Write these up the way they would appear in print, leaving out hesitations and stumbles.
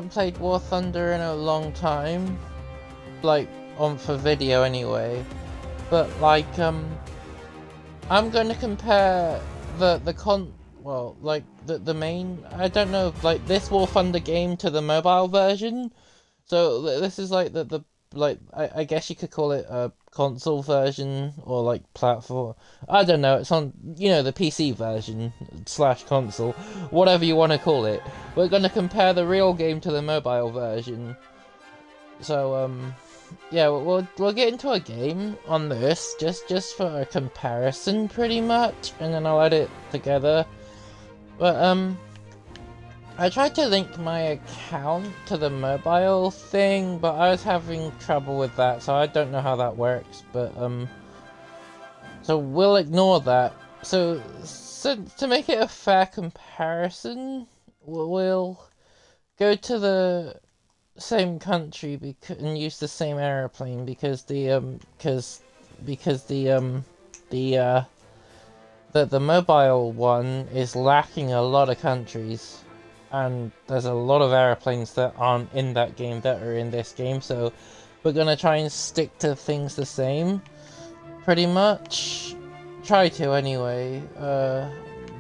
haven't played War Thunder in a long time, like for video anyway. But like I'm going to compare the main, I don't know, like this War Thunder game to the mobile version. So this is like I guess you could call it a console version or like platform. I don't know. It's on, the PC version / console, whatever you want to call it. We're gonna compare the real game to the mobile version. So yeah, we'll get into a game on this just for a comparison, pretty much, and then I'll edit together. But I tried to link my account to the mobile thing, but I was having trouble with that, so I don't know how that works, but so we'll ignore that. So to make it a fair comparison, we'll go to the same country and use the same airplane because the mobile one is lacking a lot of countries, and there's a lot of airplanes that aren't in that game that are in this game, so we're gonna try and stick to things the same, pretty much. Try to anyway.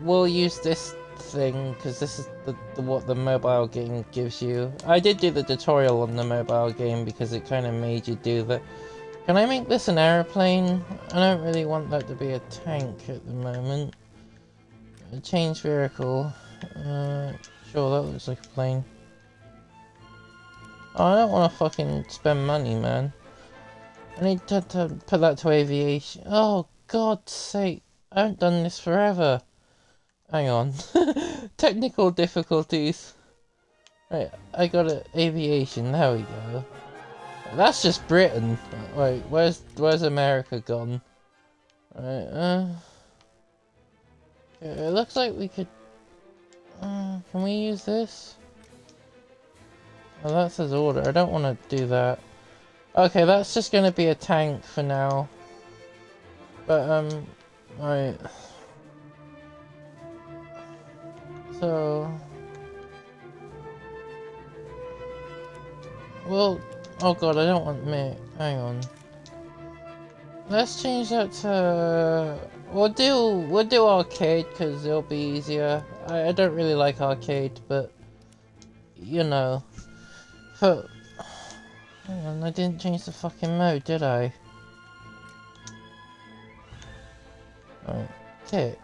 We'll use this thing because this is what the mobile game gives you. I did do the tutorial on the mobile game because it kind of made you do that. Can I make this an airplane? I don't really want that to be a tank at the moment. Change vehicle. Sure, that looks like a plane. Oh, I don't want to fucking spend money, man. I need to put that to aviation. Oh, God's sake. I haven't done this forever. Hang on. Technical difficulties. Right, I got it. Aviation. There we go. That's just Britain. Wait, where's America gone? Right, it looks like we could... can we use this? Oh, that says order. I don't want to do that. Okay, that's just gonna be a tank for now. But, right. So... well... oh god, I don't want me. Hang on. Let's change that to... We'll do arcade because it'll be easier. I don't really like arcade, but For... hang on, I didn't change the fucking mode, did I? Right, tick.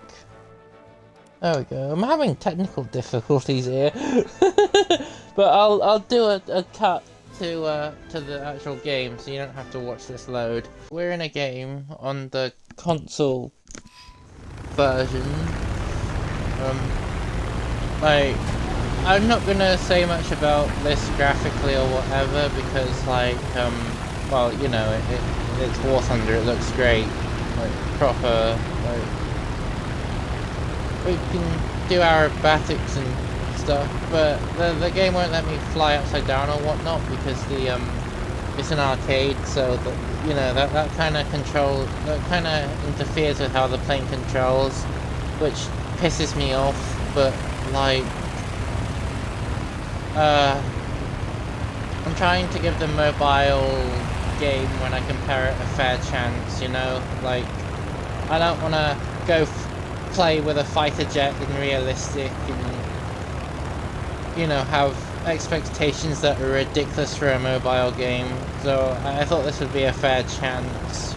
There we go. I'm having technical difficulties here, but I'll do a cut to the actual game, so you don't have to watch this load. We're in a game on the console version. I'm not gonna say much about this graphically or whatever because, like, well, it's War Thunder. It looks great, like proper. Like, we can do aerobatics and stuff, but the game won't let me fly upside down or whatnot because it's an arcade, so that kind of interferes with how the plane controls, which pisses me off. But like, I'm trying to give the mobile game, when I compare it, a fair chance. Like, I don't want to go play with a fighter jet in realistic and have expectations that are ridiculous for a mobile game, so I thought this would be a fair chance,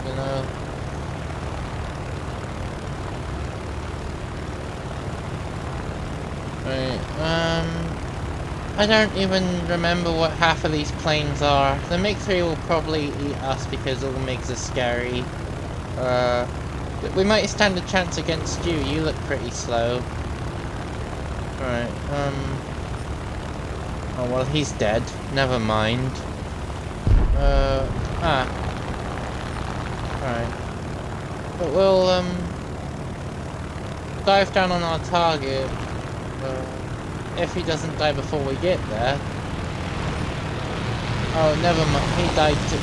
Right, I don't even remember what half of these planes are. The MiG-3 will probably eat us because all the MiGs are scary. We might stand a chance against you. You look pretty slow. Right, oh, well, he's dead. Never mind. Right. But we'll, dive down on our target. If he doesn't die before we get there. Oh, never mind. He died too.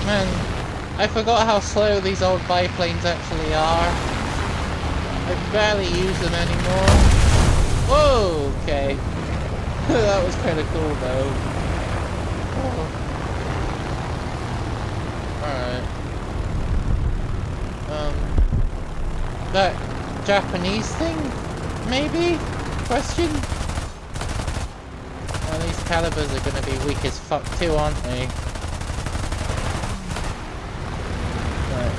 Man, I forgot how slow these old biplanes actually are. I barely use them anymore. Whoa, okay. That was kind of cool though. Oh. Alright. That Japanese thing? Maybe? Question? Well, these calibers are gonna be weak as fuck too, aren't they? Right.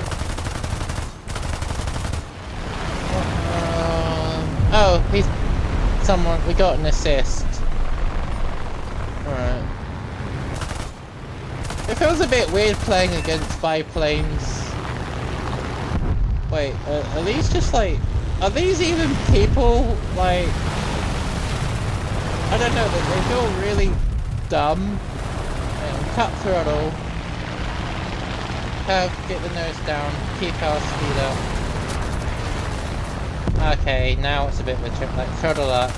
Oh, he's... Someone... We got an assist. Alright. It feels a bit weird playing against biplanes. Wait, are these just like... Are these even people? Like... I don't know, they feel really dumb. Cut throttle. Get the nose down. Keep our speed up. Okay, now it's a bit of a trip. Like, throttle up.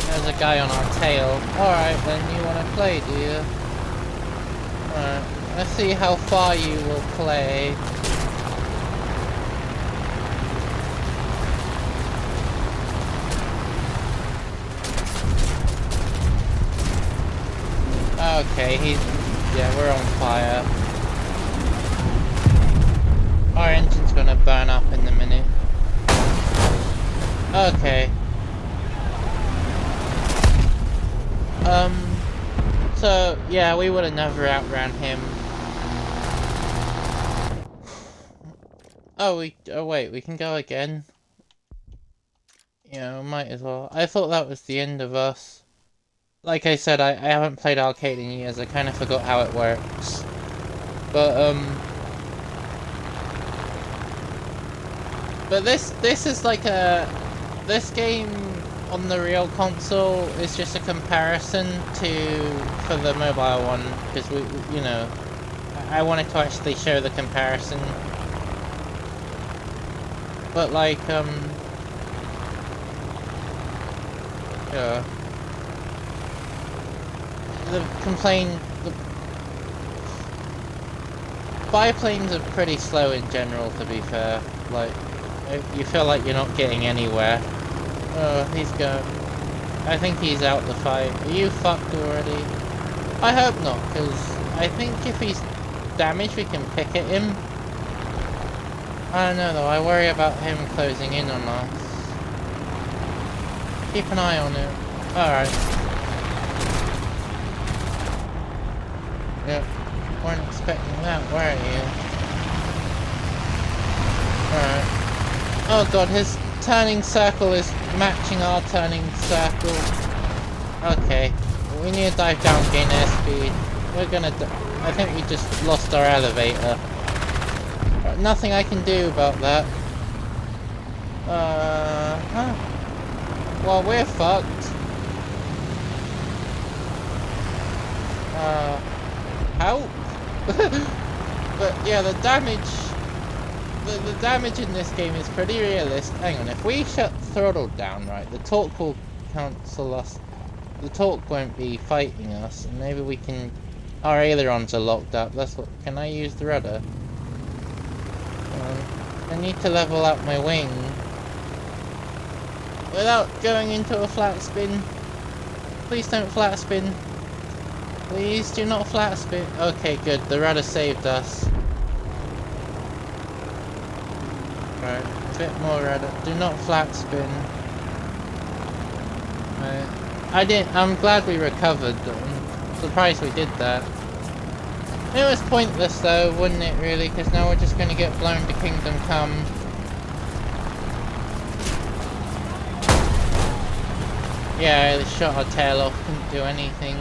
There's a guy on our tail. Alright, then you want to play, do you? Alright, let's see how far you will play. Okay, yeah, we're on fire. Our engine's gonna burn up in a minute. Okay. So, yeah, we would have never outran him. Oh, wait, we can go again? Yeah, we might as well. I thought that was the end of us. Like I said, I haven't played arcade in years, I kind of forgot how it works. But this is like this game on the real console is just a comparison for the mobile one, because you know, I wanted to actually show the comparison. But like, yeah. The biplanes are pretty slow in general, to be fair. Like, you feel like you're not getting anywhere. Oh, he's going. I think he's out the fight. Are you fucked already? I hope not, because I think if he's damaged, we can pick at him. I don't know though, I worry about him closing in on us. Keep an eye on it. Alright. Yep. Weren't expecting that, were you? Alright. Oh god, his turning circle is matching our turning circle. Okay. We need to dive down, gain airspeed. We're gonna... I think we just lost our elevator. Nothing I can do about that. Well, we're fucked. Help? But yeah, the damage... The damage in this game is pretty realistic. Hang on, if we shut throttle down, right, the torque will cancel us. The torque won't be fighting us, and maybe we can... Our ailerons are locked up. That's what... Can I use the rudder? I need to level out my wing without going into a flat spin. Please don't flat spin. Please do not flat spin. Okay, good. The rudder saved us. Right, a bit more rudder. Do not flat spin. Right. I'm glad we recovered. I'm surprised we did that. It was pointless though, wouldn't it really? Because now we're just going to get blown to Kingdom Come. Yeah, they shot our tail off, couldn't do anything.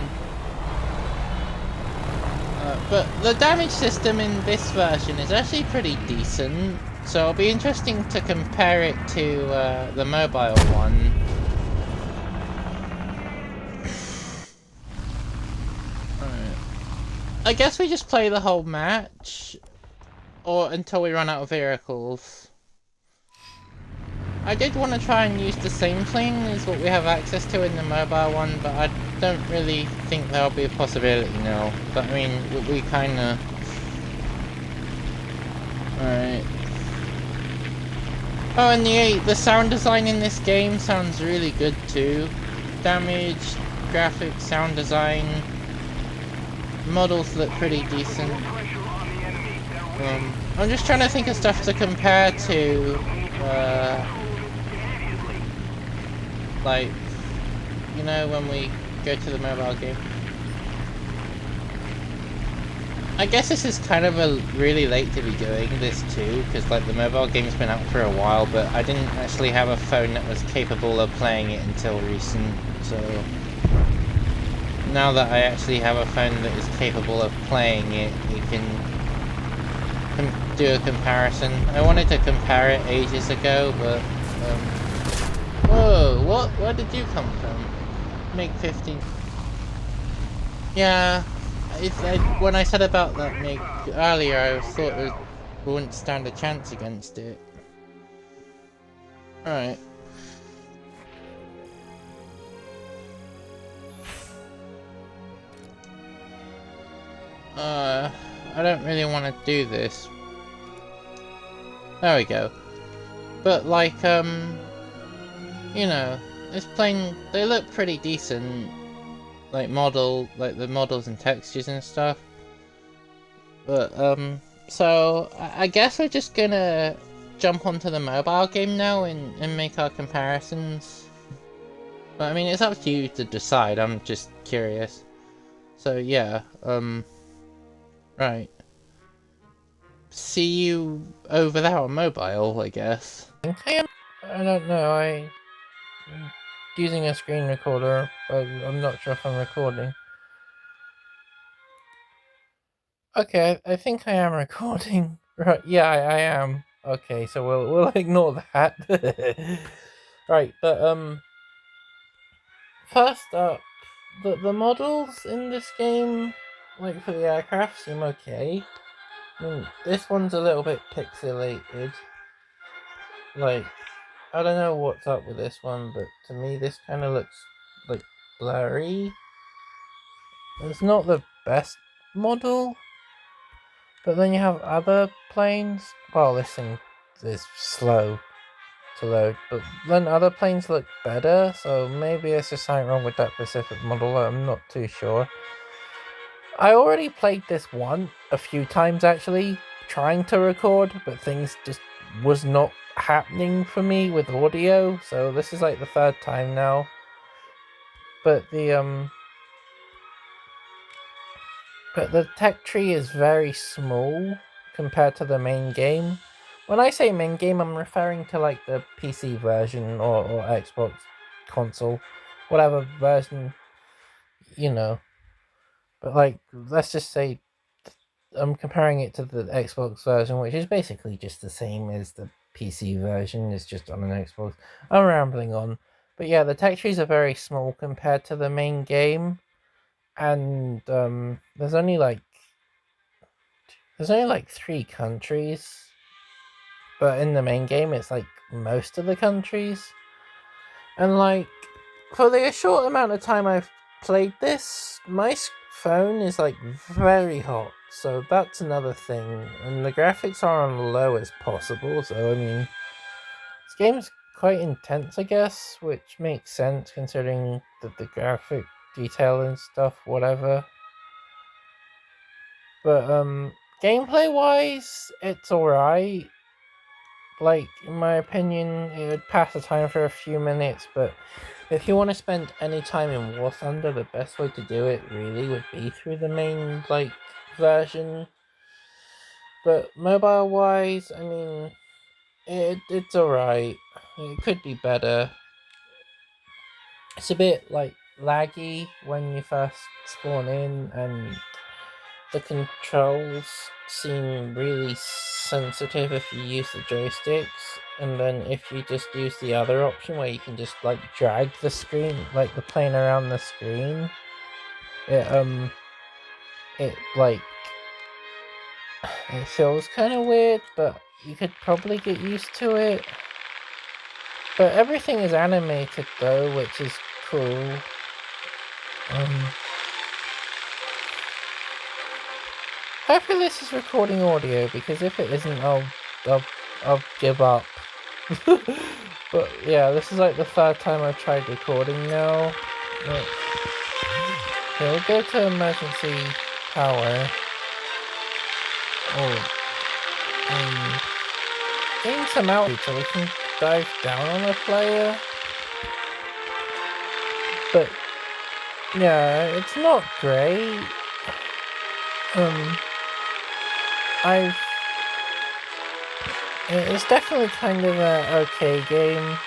But the damage system in this version is actually pretty decent. So it'll be interesting to compare it to the mobile one. I guess we just play the whole match, or until we run out of vehicles. I did want to try and use the same plane as what we have access to in the mobile one, but I don't really think there'll be a possibility now. But I mean, we kinda... Alright. Oh, and the sound design in this game sounds really good too. Damage, graphics, sound design, models look pretty decent. I'm just trying to think of stuff to compare to, like, you know, when we go to the mobile game. I guess this is kind of really late to be doing this too, because like the mobile game's been out for a while, but I didn't actually have a phone that was capable of playing it until recent, so now that I actually have a phone that is capable of playing it, we can do a comparison. I wanted to compare it ages ago, but whoa, where did you come from? Make 15. Yeah. When I said about that MiG earlier, I thought we wouldn't stand a chance against it. Alright. I don't really want to do this. There we go. But like, you know, this plane, they look pretty decent. Like the models and textures and stuff. But, so I guess we're just gonna jump onto the mobile game now and make our comparisons. But I mean, it's up to you to decide, I'm just curious. So yeah, right. See you over there on mobile, I guess. I don't know, I'm using a screen recorder, but I'm not sure if I'm recording. Okay, I think I am recording. Right, yeah, I am. Okay, so we'll ignore that. Right, but first up, the models in this game, like for the aircraft, seem okay. I mean, this one's a little bit pixelated. Like, I don't know what's up with this one, but to me this kind of looks like blurry. It's not the best model. But then you have other planes. Well, this thing is slow to load, but then other planes look better, so maybe there's just something wrong with that specific model. I'm not too sure. I already played this one a few times actually, trying to record, but things just was not happening for me with audio, so this is like the third time now. But the tech tree is very small compared to the main game. When I say main game, I'm referring to like the PC version or Xbox console, whatever version, you know. But like, let's just say I'm comparing it to the Xbox version, which is basically just the same as the PC version, it's just on an Xbox. I'm rambling on. But yeah, the tech trees are very small compared to the main game. And there's only like 3 countries, but in the main game it's like most of the countries. And like, for the short amount of time I've played this, my phone is like very hot, so that's another thing. And the graphics are on low as possible, so I mean, this game's quite intense, I guess, which makes sense considering the graphic detail and stuff, whatever. But gameplay wise, it's alright. Like, in my opinion, it would pass the time for a few minutes, but if you want to spend any time in War Thunder, the best way to do it really would be through the main, like, version. But mobile wise, I mean, it's alright. It could be better. It's a bit, like, laggy when you first spawn in, and the controls seem really sensitive if you use the joysticks, and then if you just use the other option where you can just like drag the screen, like the plane around the screen, it like, it feels kind of weird, but you could probably get used to it. But everything is animated though, which is cool. Hopefully this is recording audio, because if it isn't, I'll give up. But yeah, this is like the third time I've tried recording now. Okay, we'll go to emergency power. Oh, gain some altitude so we can dive down on the player. But yeah, it's not great. It's definitely kind of an okay game.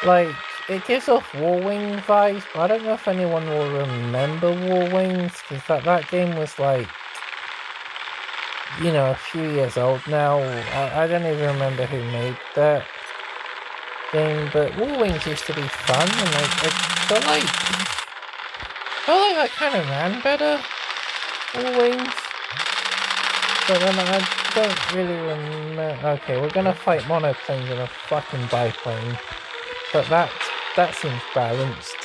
Like, it gives off War Wing vibes, but I don't know if anyone will remember War Wings, because that game was like, you know, a few years old now. I don't even remember who made that game, but War Wings used to be fun, and I felt like that kind of ran better, War Wings. But then I don't really remember. Okay, we're gonna fight monoplanes in a fucking biplane. But that seems balanced.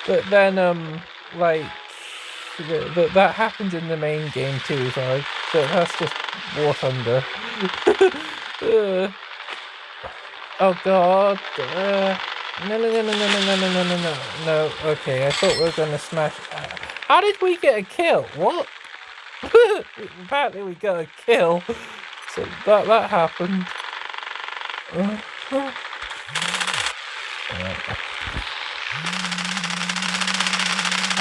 But then like that happens in the main game too, so that's just War Thunder. Oh god. No. Okay, I thought we were gonna smash. How did we get a kill? What? Apparently we got a kill. So that happened. I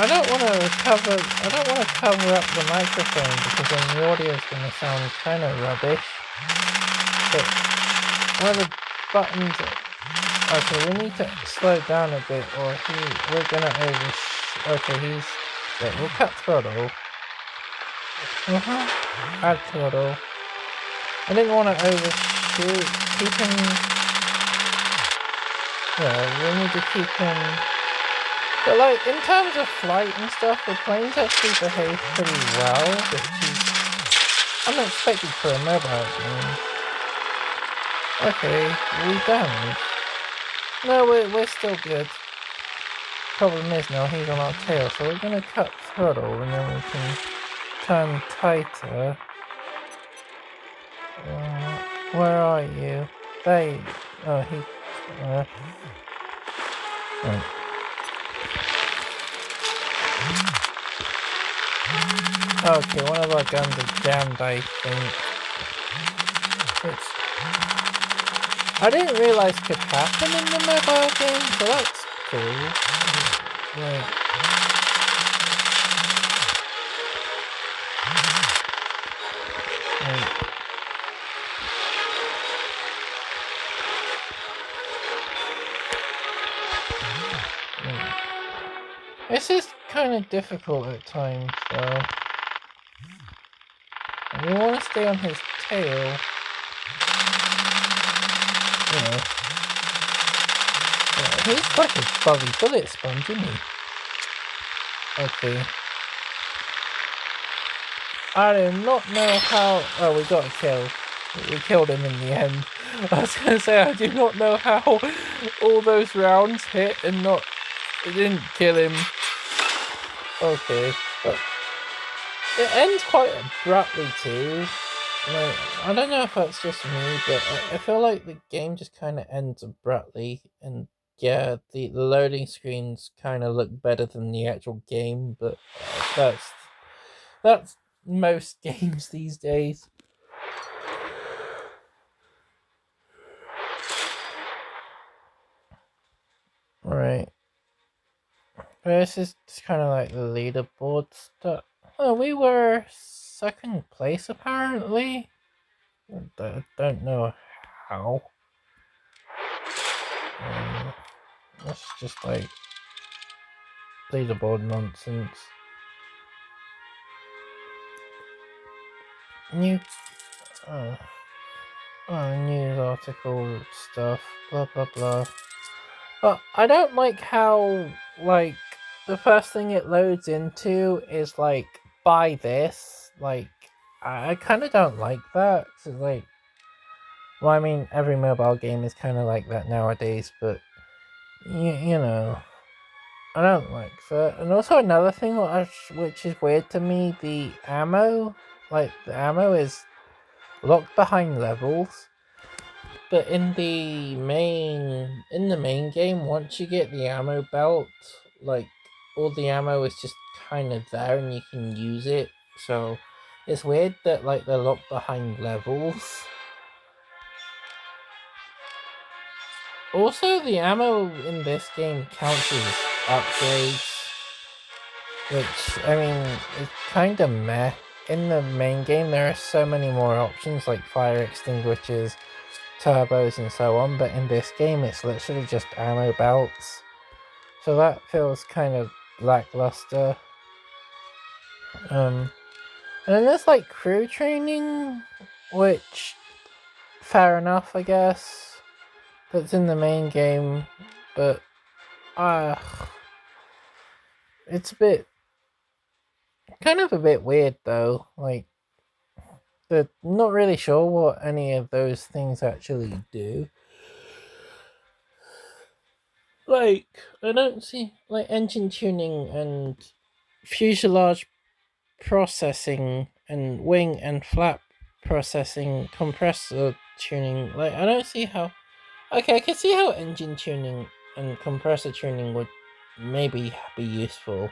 don't want to cover up the microphone because then the audio is going to sound kind of rubbish. But where the buttons are, okay, we need to slow down a bit, or we're going to okay, we'll cut throttle. Add throttle. I didn't want to overshoot. Keep him. Yeah, we need to keep him. But like, in terms of flight and stuff, the planes actually behave pretty well, which is unexpected for a mobile game. Okay, we damaged. No, we're still good. Problem is now he's on our tail, so we're gonna cut throttle and then we can turn tighter. Where are you? They. Oh, he. Right. Okay, one of our guns is jammed, I think. I didn't realise could happen in the mobile game, so that's cool. Right. This is kind of difficult at times, though. And you want to stay on his tail. Yeah, he's like a fuzzy bullet sponge, isn't he? Okay. I do not know how. Oh, we got a kill. We killed him in the end. I was gonna say I do not know how all those rounds hit and it didn't kill him. Okay, but it ends quite abruptly too. Like, I don't know if that's just me, but I feel like the game just kind of ends abruptly, and yeah, the loading screens kind of look better than the actual game, but that's most games these days. Right. This is kind of like the leaderboard stuff. Oh, we were second place apparently. I don't know how. That's just like leaderboard nonsense. News article stuff, blah blah blah. But I don't like how, like, the first thing it loads into is like, buy this. Like, I kind of don't like that. So like, well, I mean, every mobile game is kind of like that nowadays, but you know, I don't like that. And also another thing which is weird to me, the ammo. Like, the ammo is locked behind levels, but in the main game, once you get the ammo belt, like all the ammo is just kind of there and you can use it. So it's weird that like they're locked behind levels. Also, the ammo in this game counts as upgrades, which, I mean, is kind of meh. In the main game, there are so many more options like fire extinguishers, turbos, and so on, but in this game, it's literally just ammo belts. So that feels kind of lackluster. And then there's like crew training, which, fair enough, I guess. That's in the main game, but it's kind of a bit weird though. Like, they're not really sure what any of those things actually do. Like, I don't see like engine tuning and fuselage processing and wing and flap processing, compressor tuning. Like, I don't see how. Okay, I can see how engine tuning and compressor tuning would maybe be useful.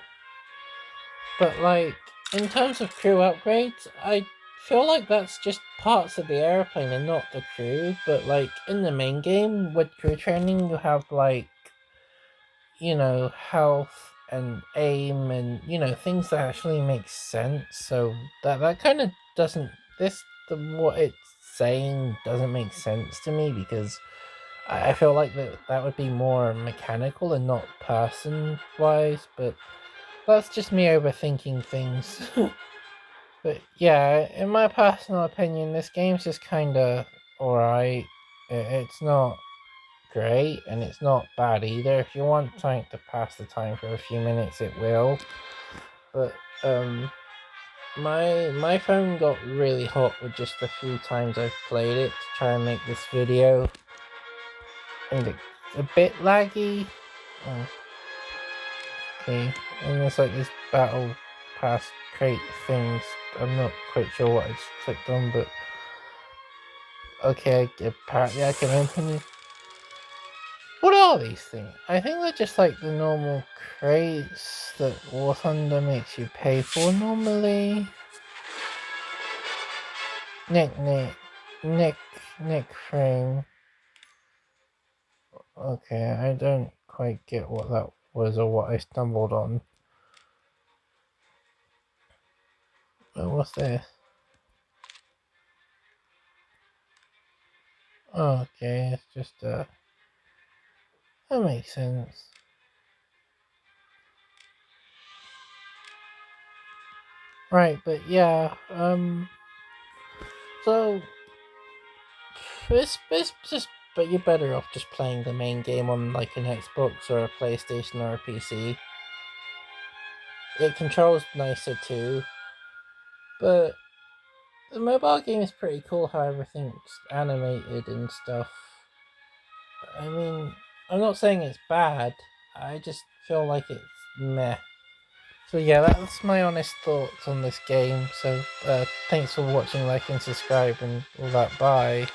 But, like, in terms of crew upgrades, I feel like that's just parts of the airplane and not the crew. But, like, in the main game, with crew training, you have, like, health and aim and, things that actually make sense. So, that kind of doesn't. What it's saying doesn't make sense to me because I feel like that would be more mechanical and not person-wise, but that's just me overthinking things. But yeah, in my personal opinion, this game's just kinda alright. It's not great, and it's not bad either. If you want something to pass the time for a few minutes, it will. But, my phone got really hot with just a few times I've played it to try and make this video. And it's a bit laggy. Oh, okay, and there's like this battle pass crate things. I'm not quite sure what I just clicked on, but okay, apparently I can open it. What are these things? I think they're just like the normal crates that War Thunder makes you pay for normally. Neck frame. Okay, I don't quite get what that was or what I stumbled on. Oh, what's this? Oh, okay, it's just that makes sense. Right, but yeah, so it's just, but you're better off just playing the main game on like an Xbox or a PlayStation or a PC. It controls nicer too, but the mobile game is pretty cool how everything's animated and stuff. I mean, I'm not saying it's bad, I just feel like it's meh. So yeah, that's my honest thoughts on this game. So thanks for watching, like and subscribe and all that, bye.